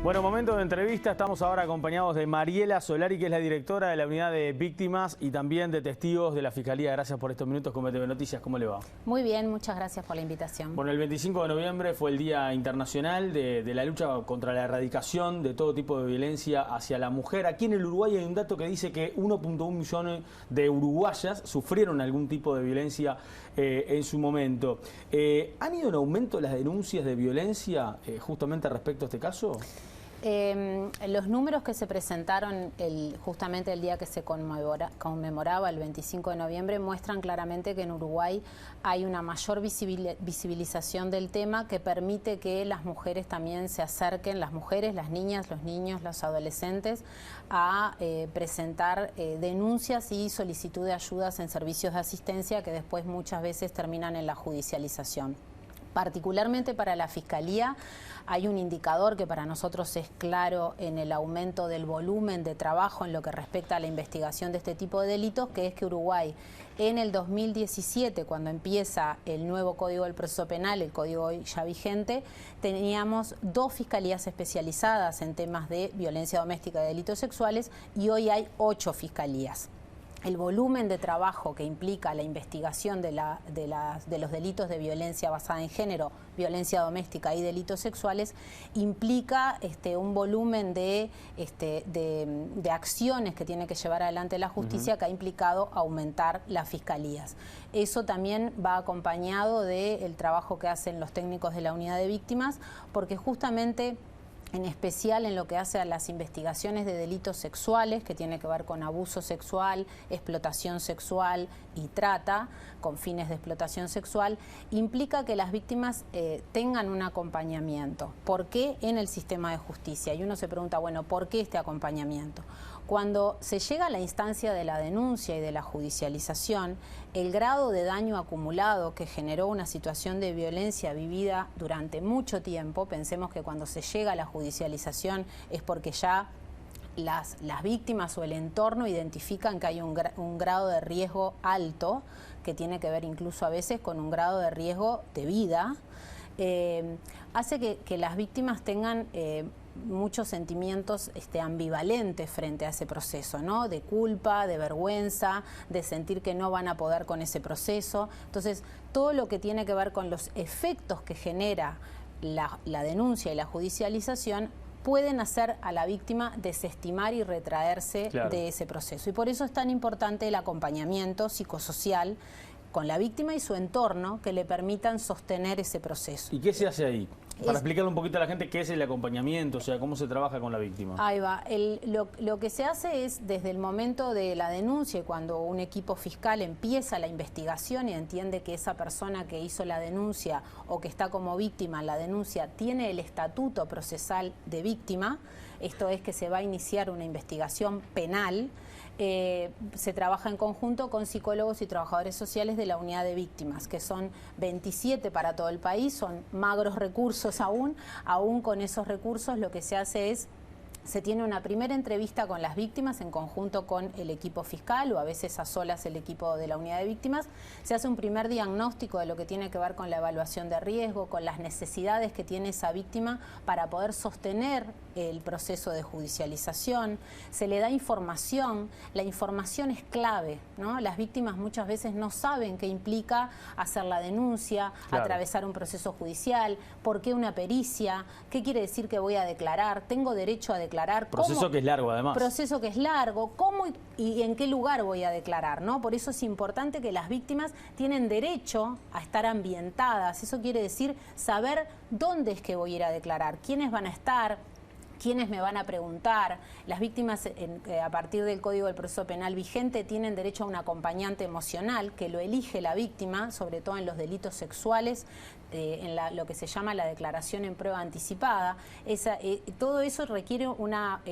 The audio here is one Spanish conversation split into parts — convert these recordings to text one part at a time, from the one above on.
Bueno, momento de entrevista. Estamos ahora acompañados de Mariela Solari, que es la directora de la unidad de víctimas y también de testigos de la Fiscalía. Gracias por estos minutos con BTV Noticias. ¿Cómo le va? Muy bien, muchas gracias por la invitación. Bueno, el 25 de noviembre fue el Día Internacional de la lucha contra la erradicación de todo tipo de violencia hacia la mujer. Aquí en el Uruguay hay un dato que dice que 1.1 millones de uruguayas sufrieron algún tipo de violencia en su momento. ¿Han ido en aumento las denuncias de violencia justamente respecto a este caso? Los números que se presentaron justamente el día que se conmemoraba el 25 de noviembre muestran claramente que en Uruguay hay una mayor visibilización del tema que permite que las mujeres también se acerquen, las mujeres, las niñas, los niños, los adolescentes, a presentar denuncias y solicitud de ayudas en servicios de asistencia que después muchas veces terminan en la judicialización. Particularmente para la Fiscalía hay un indicador que para nosotros es claro en el aumento del volumen de trabajo en lo que respecta a la investigación de este tipo de delitos, que es que Uruguay en el 2017, cuando empieza el nuevo Código del Proceso Penal, el código hoy ya vigente, teníamos 2 fiscalías especializadas en temas de violencia doméstica y delitos sexuales y hoy hay 8 fiscalías. El volumen de trabajo que implica la investigación de los delitos de violencia basada en género, violencia doméstica y delitos sexuales implica un volumen de acciones que tiene que llevar adelante la justicia que ha implicado aumentar las fiscalías. Eso también va acompañado del trabajo que hacen los técnicos de la unidad de víctimas, porque justamente en especial en lo que hace a las investigaciones de delitos sexuales, que tiene que ver con abuso sexual, explotación sexual y trata con fines de explotación sexual, implica que las víctimas tengan un acompañamiento. ¿Por qué en el sistema de justicia? Y uno se pregunta, bueno, ¿por qué este acompañamiento? Cuando se llega a la instancia de la denuncia y de la judicialización, el grado de daño acumulado que generó una situación de violencia vivida durante mucho tiempo, pensemos que cuando se llega a la judicialización es porque ya las víctimas o el entorno identifican que hay un grado de riesgo alto, que tiene que ver incluso a veces con un grado de riesgo de vida, hace que las víctimas tengan muchos sentimientos ambivalentes frente a ese proceso, ¿no? De culpa, de vergüenza, de sentir que no van a poder con ese proceso. Entonces, todo lo que tiene que ver con los efectos que genera la denuncia y la judicialización pueden hacer a la víctima desestimar y retraerse de ese proceso. Y por eso es tan importante el acompañamiento psicosocial con la víctima y su entorno que le permitan sostener ese proceso. ¿Y qué se hace ahí? Para explicarle un poquito a la gente qué es el acompañamiento, o sea, cómo se trabaja con la víctima. Ahí va. Lo que se hace es, desde el momento de la denuncia, cuando un equipo fiscal empieza la investigación y entiende que esa persona que hizo la denuncia o que está como víctima en la denuncia tiene el estatuto procesal de víctima, esto es que se va a iniciar una investigación penal, se trabaja en conjunto con psicólogos y trabajadores sociales de la unidad de víctimas, que son 27 para todo el país, son magros recursos aún con esos recursos lo que se hace es, se tiene una primera entrevista con las víctimas en conjunto con el equipo fiscal o a veces a solas el equipo de la unidad de víctimas. Se hace un primer diagnóstico de lo que tiene que ver con la evaluación de riesgo, con las necesidades que tiene esa víctima para poder sostener el proceso de judicialización. Se le da información, la información es clave, ¿no? Las víctimas muchas veces no saben qué implica hacer la denuncia, atravesar un proceso judicial, por qué una pericia, qué quiere decir que voy a declarar, tengo derecho a declarar. Proceso que es largo, además. Proceso que es largo, cómo y en qué lugar voy a declarar, ¿no? Por eso es importante que las víctimas tienen derecho a estar ambientadas. Eso quiere decir saber dónde es que voy a ir a declarar, quiénes van a estar, quiénes me van a preguntar. Las víctimas, a partir del Código del Proceso Penal vigente, tienen derecho a un acompañante emocional que lo elige la víctima, sobre todo en los delitos sexuales, en lo que se llama la declaración en prueba anticipada. Todo eso requiere una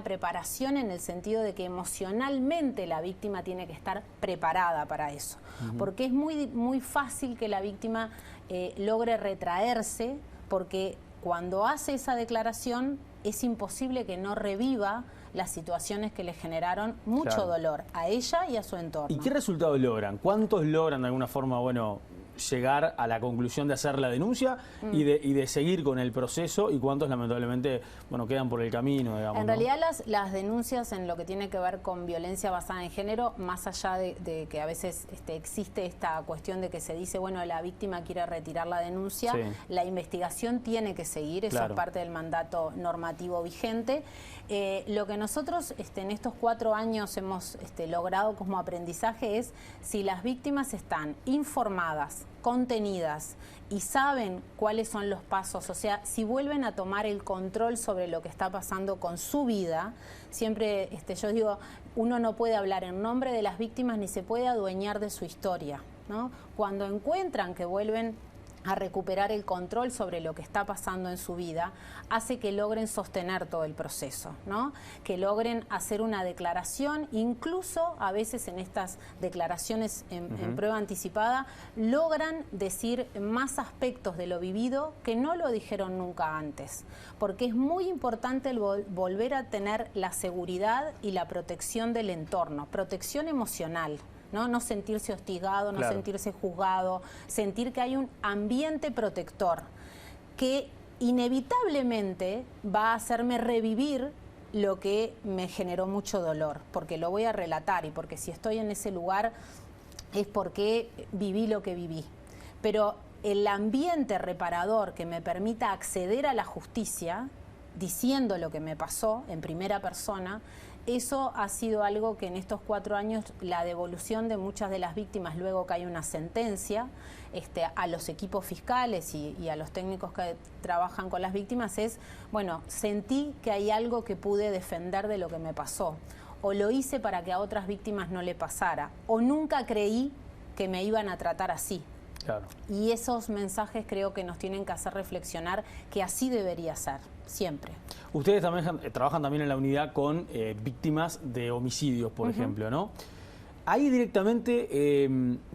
preparación en el sentido de que emocionalmente la víctima tiene que estar preparada para eso. Porque es muy fácil que la víctima logre retraerse, porque cuando hace esa declaración es imposible que no reviva las situaciones que le generaron mucho dolor a ella y a su entorno. ¿Y qué resultados logran? ¿Cuántos logran de alguna forma, bueno, llegar a la conclusión de hacer la denuncia y de seguir con el proceso, y cuántos lamentablemente quedan por el camino, digamos? En realidad las denuncias en lo que tiene que ver con violencia basada en género, más allá de que a veces existe esta cuestión de que se dice, la víctima quiere retirar la denuncia, sí, la investigación tiene que seguir, eso claro, es parte del mandato normativo vigente. Lo que nosotros en estos 4 años hemos logrado como aprendizaje es, si las víctimas están informadas, contenidas y saben cuáles son los pasos, o sea, si vuelven a tomar el control sobre lo que está pasando con su vida, siempre yo digo, uno no puede hablar en nombre de las víctimas ni se puede adueñar de su historia, ¿no? Cuando encuentran que vuelven a recuperar el control sobre lo que está pasando en su vida, hace que logren sostener todo el proceso, ¿no? Que logren hacer una declaración, incluso a veces en estas declaraciones en prueba anticipada, logran decir más aspectos de lo vivido que no lo dijeron nunca antes, porque es muy importante el volver a tener la seguridad y la protección del entorno, protección emocional. No sentirse hostigado, no, claro, sentirse juzgado, sentir que hay un ambiente protector que inevitablemente va a hacerme revivir lo que me generó mucho dolor, porque lo voy a relatar y porque si estoy en ese lugar es porque viví lo que viví. Pero el ambiente reparador que me permita acceder a la justicia, diciendo lo que me pasó en primera persona, eso ha sido algo que en estos 4 años, la devolución de muchas de las víctimas, luego que hay una sentencia, a los equipos fiscales y a los técnicos que trabajan con las víctimas es, sentí que hay algo que pude defender de lo que me pasó, o lo hice para que a otras víctimas no le pasara, o nunca creí que me iban a tratar así. Claro. Y esos mensajes creo que nos tienen que hacer reflexionar que así debería ser, siempre. Ustedes también trabajan también en la unidad con víctimas de homicidios, por ejemplo, ¿no? Ahí directamente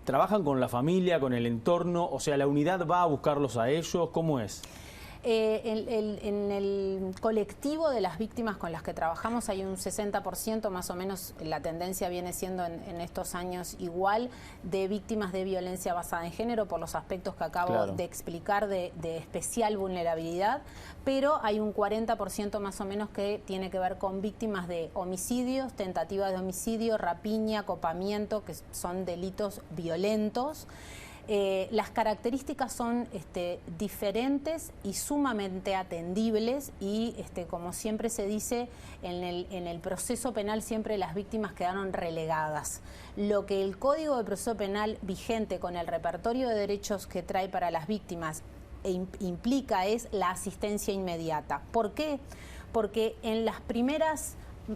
trabajan con la familia, con el entorno, o sea, ¿la unidad va a buscarlos a ellos? ¿Cómo es? En el colectivo de las víctimas con las que trabajamos hay un 60%, más o menos la tendencia viene siendo en estos años igual, de víctimas de violencia basada en género por los aspectos que acabo de explicar de especial vulnerabilidad, pero hay un 40% más o menos que tiene que ver con víctimas de homicidios, tentativas de homicidio, rapiña, copamiento, que son delitos violentos. Las características son diferentes y sumamente atendibles y, como siempre se dice, en el proceso penal siempre las víctimas quedaron relegadas. Lo que el Código de Proceso Penal vigente con el repertorio de derechos que trae para las víctimas implica es la asistencia inmediata. ¿Por qué? Porque en las primeras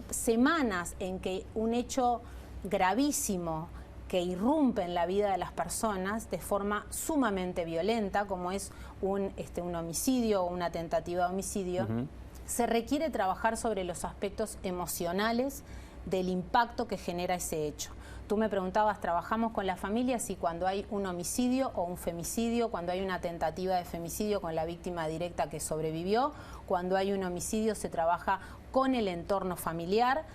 semanas en que un hecho gravísimo que irrumpe en la vida de las personas de forma sumamente violenta, como es un homicidio o una tentativa de homicidio, se requiere trabajar sobre los aspectos emocionales del impacto que genera ese hecho. Tú me preguntabas, ¿trabajamos con la familia? Sí, cuando hay un homicidio o un femicidio, cuando hay una tentativa de femicidio con la víctima directa que sobrevivió, cuando hay un homicidio se trabaja con el entorno familiar.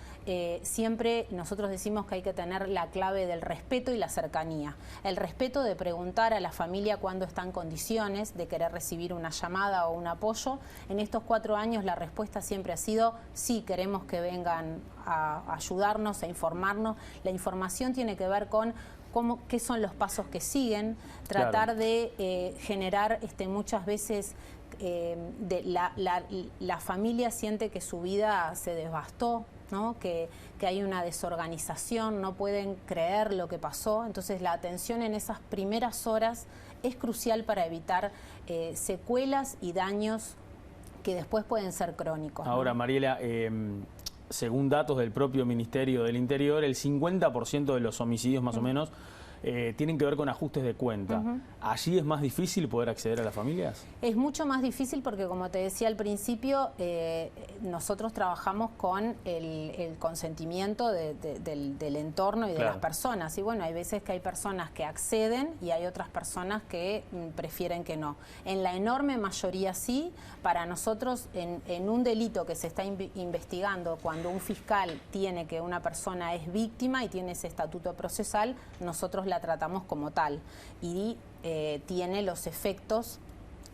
Siempre nosotros decimos que hay que tener la clave del respeto y la cercanía. El respeto de preguntar a la familia cuándo está en condiciones de querer recibir una llamada o un apoyo. En estos 4 años la respuesta siempre ha sido sí, queremos que vengan a ayudarnos, a informarnos. La información tiene que ver con qué son los pasos que siguen, tratar de generar muchas veces la familia siente que su vida se devastó, ¿no? Que hay una desorganización, no pueden creer lo que pasó, entonces la atención en esas primeras horas es crucial para evitar secuelas y daños que después pueden ser crónicos, ¿no? Ahora, Mariela, según datos del propio Ministerio del Interior, el 50% de los homicidios más o menos tienen que ver con ajustes de cuenta. ¿Allí es más difícil poder acceder a las familias? Es mucho más difícil porque, como te decía al principio, nosotros trabajamos con el consentimiento del entorno y de las personas. Y bueno, hay veces que hay personas que acceden y hay otras personas que prefieren que no. En la enorme mayoría sí. Para nosotros, en un delito que se está investigando, cuando un fiscal tiene que una persona es víctima y tiene ese estatuto procesal, nosotros la tratamos como tal y tiene los efectos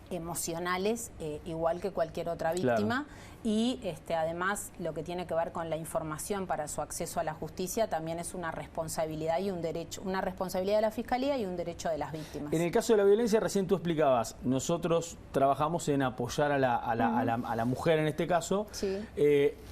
emocionales igual que cualquier otra víctima. Claro. Y además lo que tiene que ver con la información para su acceso a la justicia también es una responsabilidad y un derecho, una responsabilidad de la Fiscalía y un derecho de las víctimas. En el caso de la violencia, recién tú explicabas, nosotros trabajamos en apoyar a la mujer en este caso, sí,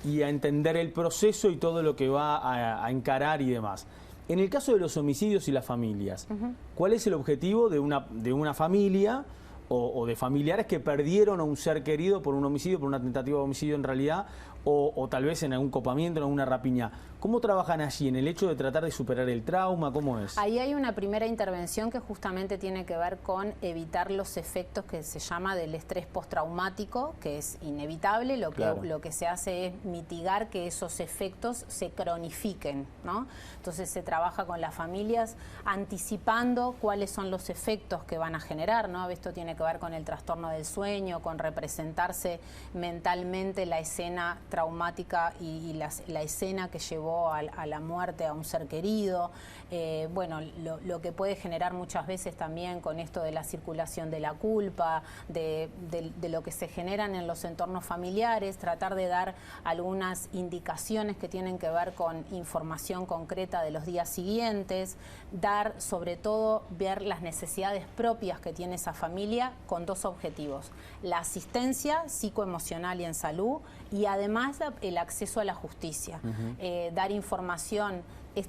y a entender el proceso y todo lo que va a encarar y demás. En el caso de los homicidios y las familias, ¿cuál es el objetivo de una familia o de familiares que perdieron a un ser querido por un homicidio, por una tentativa de homicidio en realidad, o tal vez en algún copamiento, en alguna rapiña? ¿Cómo trabajan allí en el hecho de tratar de superar el trauma? ¿Cómo es? Ahí hay una primera intervención que justamente tiene que ver con evitar los efectos que se llama del estrés postraumático, que es inevitable. Lo que se hace es mitigar que esos efectos se cronifiquen, ¿no? Entonces se trabaja con las familias anticipando cuáles son los efectos que van a generar, ¿no? Esto tiene que ver con el trastorno del sueño, con representarse mentalmente la escena traumática y la escena que llevó a la muerte a un ser querido. Bueno, lo que puede generar muchas veces también con esto de la circulación de la culpa, de lo que se generan en los entornos familiares, tratar de dar algunas indicaciones que tienen que ver con información concreta de los días siguientes, dar, sobre todo, ver las necesidades propias que tiene esa familia con dos objetivos: la asistencia psicoemocional y en salud, y además el acceso a la justicia. Dar información,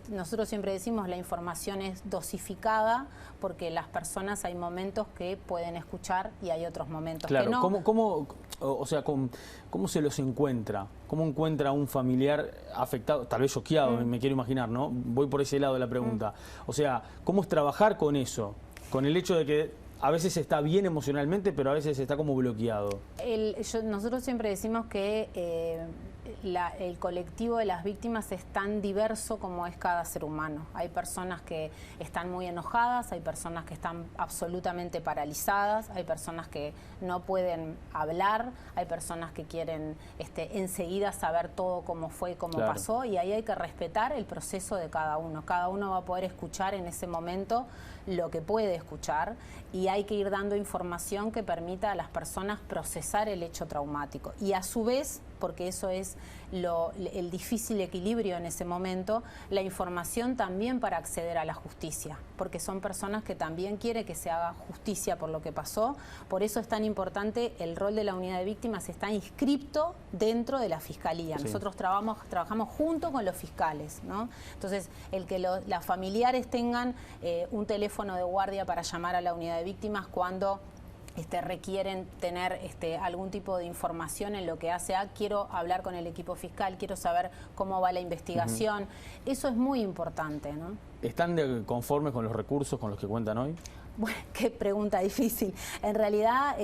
nosotros siempre decimos, la información es dosificada, porque las personas hay momentos que pueden escuchar y hay otros momentos que no. ¿Cómo se los encuentra? ¿Cómo encuentra un familiar afectado, tal vez choqueado, me quiero imaginar, ¿no? Voy por ese lado de la pregunta. O sea, ¿cómo es trabajar con eso? Con el hecho de que a veces está bien emocionalmente, pero a veces está como bloqueado. Nosotros siempre decimos que el colectivo de las víctimas es tan diverso como es cada ser humano. Hay personas que están muy enojadas, hay personas que están absolutamente paralizadas, hay personas que no pueden hablar, hay personas que quieren enseguida saber todo cómo fue, cómo pasó, y ahí hay que respetar el proceso de cada uno. Cada uno va a poder escuchar en ese momento lo que puede escuchar, y hay que ir dando información que permita a las personas procesar el hecho traumático. Y a su vez, porque eso es el difícil equilibrio en ese momento, la información también para acceder a la justicia, porque son personas que también quieren que se haga justicia por lo que pasó. Por eso es tan importante el rol de la unidad de víctimas, está inscripto dentro de la Fiscalía. Sí. Nosotros trabajamos junto con los fiscales, ¿no? Entonces, el que las familiares tengan un teléfono de guardia para llamar a la unidad de víctimas cuando requieren tener algún tipo de información en lo que hace quiero hablar con el equipo fiscal, quiero saber cómo va la investigación. Eso es muy importante, ¿no? ¿Están conformes con los recursos con los que cuentan hoy? Bueno, qué pregunta difícil. En realidad,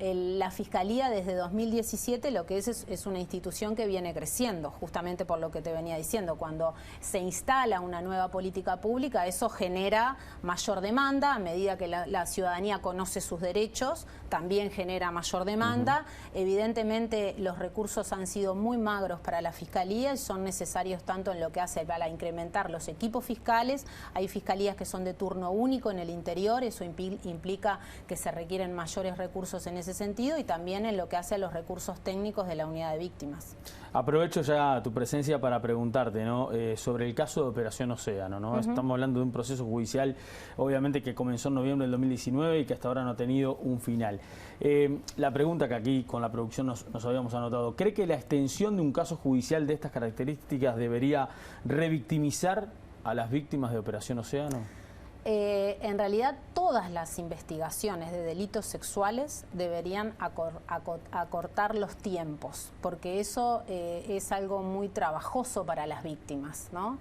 la Fiscalía desde 2017 lo que es una institución que viene creciendo, justamente por lo que te venía diciendo. Cuando se instala una nueva política pública, eso genera mayor demanda. A medida que la ciudadanía conoce sus derechos, también genera mayor demanda. Evidentemente los recursos han sido muy magros para la Fiscalía y son necesarios tanto en lo que hace para incrementar los equipos fiscales. Hay fiscalías que son de turno único en el interior, eso implica que se requieren mayores recursos en ese sentido, y también en lo que hace a los recursos técnicos de la unidad de víctimas. Aprovecho ya tu presencia para preguntarte, ¿no? Sobre el caso de Operación Océano, ¿no? Estamos hablando de un proceso judicial, obviamente, que comenzó en noviembre del 2019 y que hasta ahora no ha tenido un final. La pregunta que aquí con la producción nos habíamos anotado: ¿cree que la extensión de un caso judicial de estas características debería revictimizar a las víctimas de Operación Océano? En realidad todas las investigaciones de delitos sexuales deberían acortar los tiempos, porque eso es algo muy trabajoso para las víctimas, ¿no?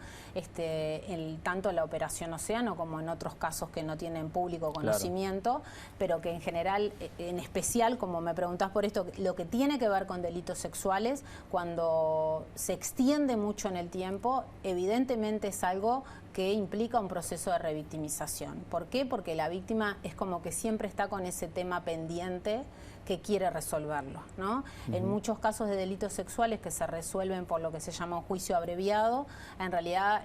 Tanto la Operación Océano como en otros casos que no tienen público conocimiento, pero que en general, en especial, como me preguntás por esto, lo que tiene que ver con delitos sexuales, cuando se extiende mucho en el tiempo, evidentemente es algo que implica un proceso de revictimización. ¿Por qué? Porque la víctima es como que siempre está con ese tema pendiente que quiere resolverlo, ¿no? En muchos casos de delitos sexuales que se resuelven por lo que se llama un juicio abreviado, en realidad,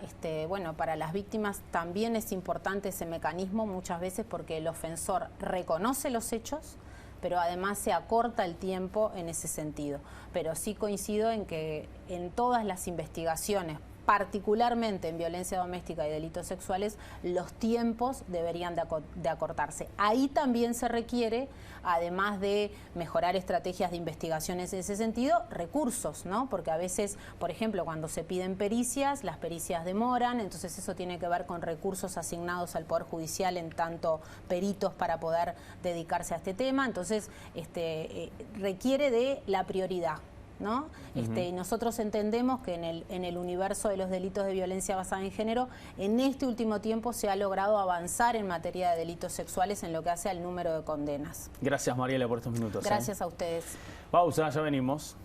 bueno, para las víctimas también es importante ese mecanismo muchas veces porque el ofensor reconoce los hechos, pero además se acorta el tiempo en ese sentido. Pero sí coincido en que en todas las investigaciones, particularmente en violencia doméstica y delitos sexuales, los tiempos deberían de acortarse. Ahí también se requiere, además de mejorar estrategias de investigaciones en ese sentido, recursos, ¿no? Porque a veces, por ejemplo, cuando se piden pericias, las pericias demoran, entonces eso tiene que ver con recursos asignados al Poder Judicial en tanto peritos para poder dedicarse a este tema, entonces requiere de la prioridad, ¿no? Y nosotros entendemos que en el universo de los delitos de violencia basada en género, en este último tiempo se ha logrado avanzar en materia de delitos sexuales en lo que hace al número de condenas. Gracias, Mariela, por estos minutos. Gracias a ustedes. Pausa, ya venimos.